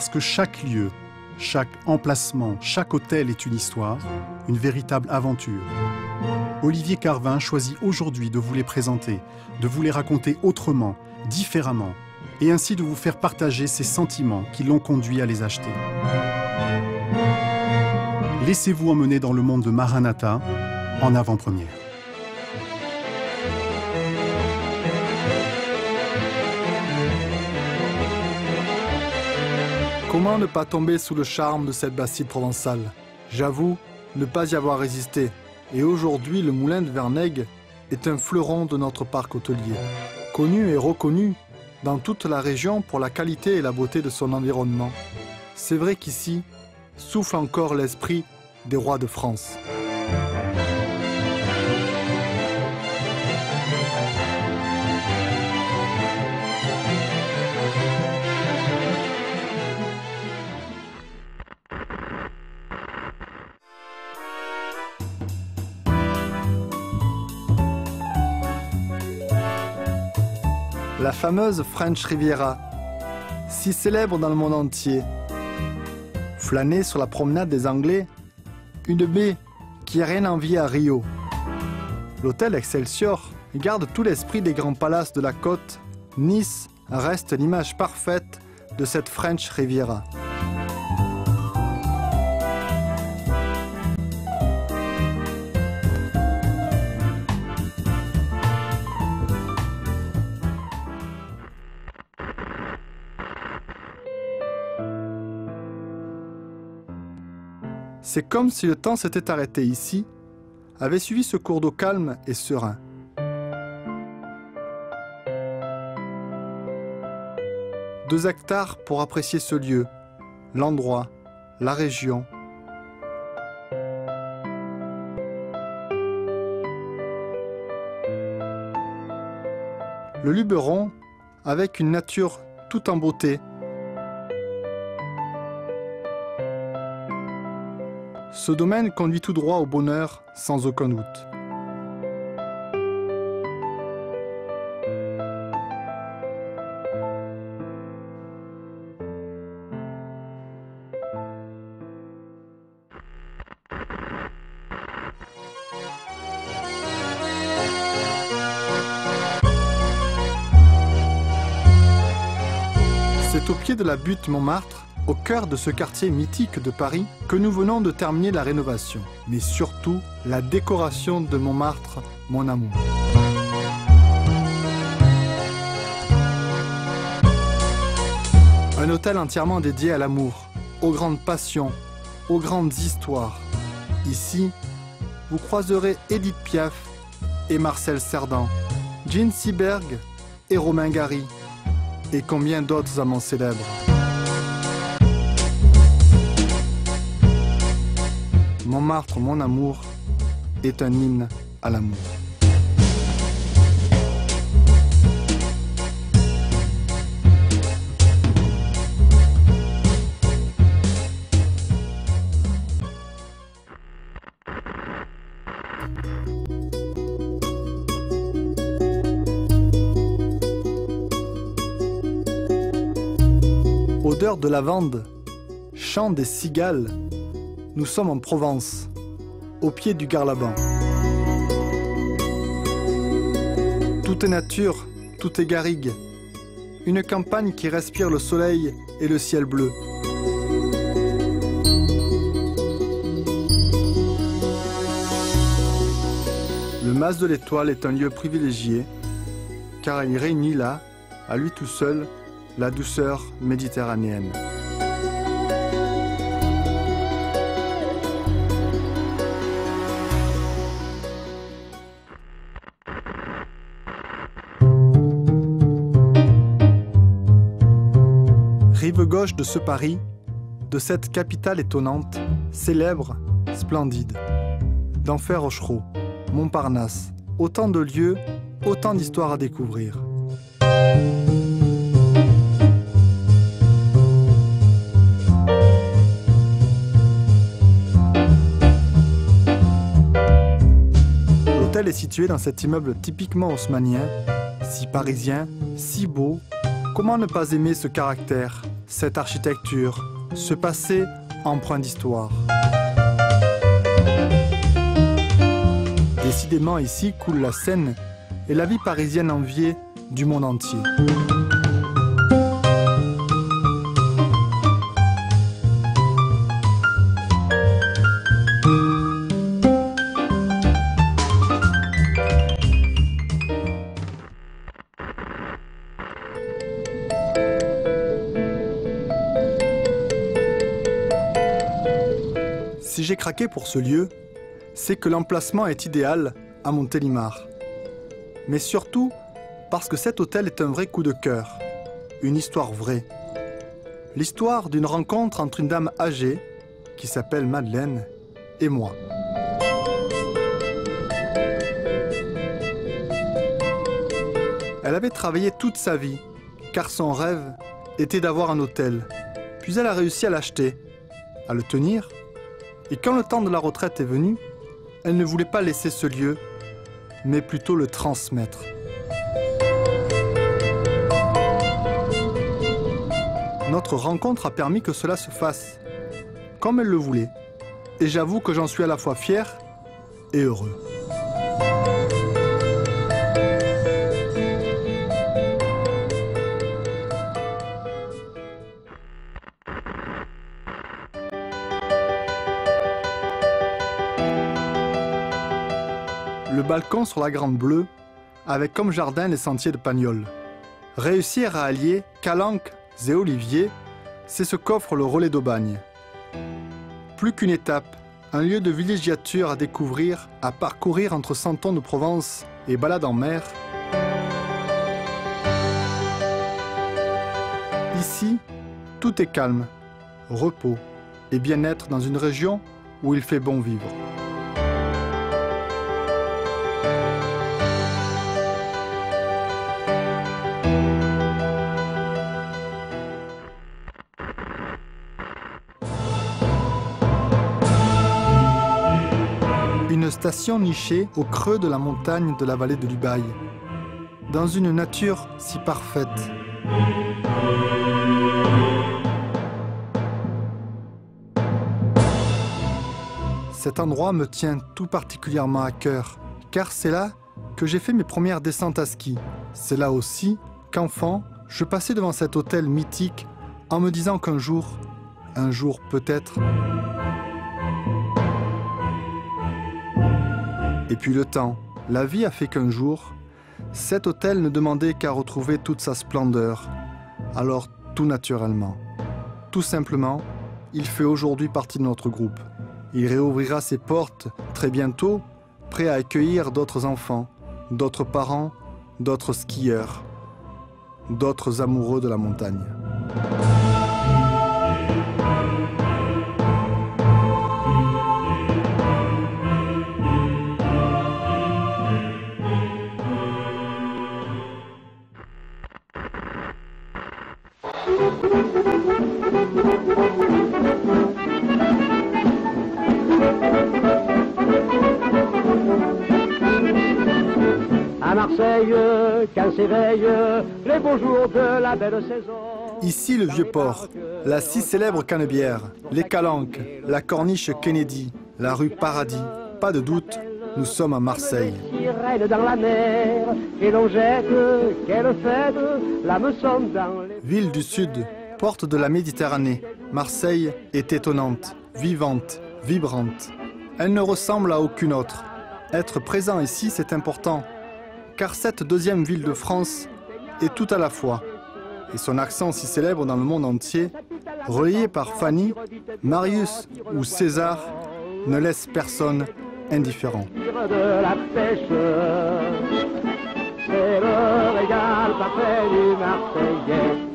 Parce que chaque lieu, chaque emplacement, chaque hôtel est une histoire, une véritable aventure. Olivier Carvin choisit aujourd'hui de vous les présenter, de vous les raconter autrement, différemment, et ainsi de vous faire partager ces sentiments qui l'ont conduit à les acheter. Laissez-vous emmener dans le monde de Maranatha en avant-première. Comment ne pas tomber sous le charme de cette bastide provençale? J'avoue ne pas y avoir résisté. Et aujourd'hui, le moulin de Vernègue est un fleuron de notre parc hôtelier. Connu et reconnu dans toute la région pour la qualité et la beauté de son environnement. C'est vrai qu'ici souffle encore l'esprit des rois de France. La fameuse French Riviera, si célèbre dans le monde entier. Flâner sur la promenade des Anglais, une baie qui n'a rien à envier à Rio. L'hôtel Excelsior garde tout l'esprit des grands palaces de la côte. Nice reste l'image parfaite de cette French Riviera. C'est comme si le temps s'était arrêté ici, avait suivi ce cours d'eau calme et serein. Deux hectares pour apprécier ce lieu, l'endroit, la région. Le Luberon, avec une nature tout en beauté. Ce domaine conduit tout droit au bonheur, sans aucun doute. C'est au pied de la butte Montmartre, au cœur de ce quartier mythique de Paris, que nous venons de terminer la rénovation, mais surtout la décoration de Montmartre, mon amour. Un hôtel entièrement dédié à l'amour, aux grandes passions, aux grandes histoires. Ici, vous croiserez Édith Piaf et Marcel Cerdan, Jean Seberg et Romain Gary, et combien d'autres amants célèbres. Montmartre, mon amour, est un hymne à l'amour. Odeur de lavande, chant des cigales. Nous sommes en Provence, au pied du Garlaban. Tout est nature, tout est garrigue. Une campagne qui respire le soleil et le ciel bleu. Le Mas de l'Étoile est un lieu privilégié, car il réunit là, à lui tout seul, la douceur méditerranéenne. Rive gauche de ce Paris, de cette capitale étonnante, célèbre, splendide. D'Enfer Rochereau, Montparnasse, autant de lieux, autant d'histoires à découvrir. L'hôtel est situé dans cet immeuble typiquement haussmannien, si parisien, si beau. Comment ne pas aimer ce caractère, cette architecture, ce passé empreint d'histoire. Décidément, ici coule la Seine et la vie parisienne enviée du monde entier. Si j'ai craqué pour ce lieu, c'est que l'emplacement est idéal à Montélimar. Mais surtout parce que cet hôtel est un vrai coup de cœur, une histoire vraie. L'histoire d'une rencontre entre une dame âgée, qui s'appelle Madeleine, et moi. Elle avait travaillé toute sa vie, car son rêve était d'avoir un hôtel. Puis elle a réussi à l'acheter, à le tenir. Et quand le temps de la retraite est venu, elle ne voulait pas laisser ce lieu, mais plutôt le transmettre. Notre rencontre a permis que cela se fasse, comme elle le voulait. Et j'avoue que j'en suis à la fois fier et heureux. Le balcon sur la Grande Bleue, avec comme jardin les sentiers de Pagnol. Réussir à allier calanques et oliviers, c'est ce qu'offre le relais d'Aubagne. Plus qu'une étape, un lieu de villégiature à découvrir, à parcourir entre Santon de Provence et balade en mer. Ici, tout est calme, repos et bien-être dans une région où il fait bon vivre. Une station nichée au creux de la montagne de la vallée de l'Ubaye, dans une nature si parfaite. Cet endroit me tient tout particulièrement à cœur, car c'est là que j'ai fait mes premières descentes à ski. C'est là aussi qu'enfant, je passais devant cet hôtel mythique en me disant qu'un jour peut-être... Et puis le temps, la vie a fait qu'un jour, cet hôtel ne demandait qu'à retrouver toute sa splendeur. Alors tout naturellement, tout simplement, il fait aujourd'hui partie de notre groupe. Il réouvrira ses portes très bientôt, prêt à accueillir d'autres enfants, d'autres parents, d'autres skieurs, d'autres amoureux de la montagne. À Marseille, quand s'éveillent les beaux jours de la belle saison. Ici, le Vieux-Port, la si célèbre Canebière, les Calanques, la corniche Kennedy, la rue Paradis. Pas de doute, nous sommes à Marseille. Dans la mer, et l'on jette, quelle fête, l'hameçon dans les... Ville du Sud, porte de la Méditerranée, Marseille est étonnante, vivante, vibrante. Elle ne ressemble à aucune autre. Être présent ici, c'est important, car cette deuxième ville de France est tout à la fois. Et son accent si célèbre dans le monde entier, relayé par Fanny, Marius ou César, ne laisse personne indifférent. De la pêche, c'est le régal parfait du Marseillais.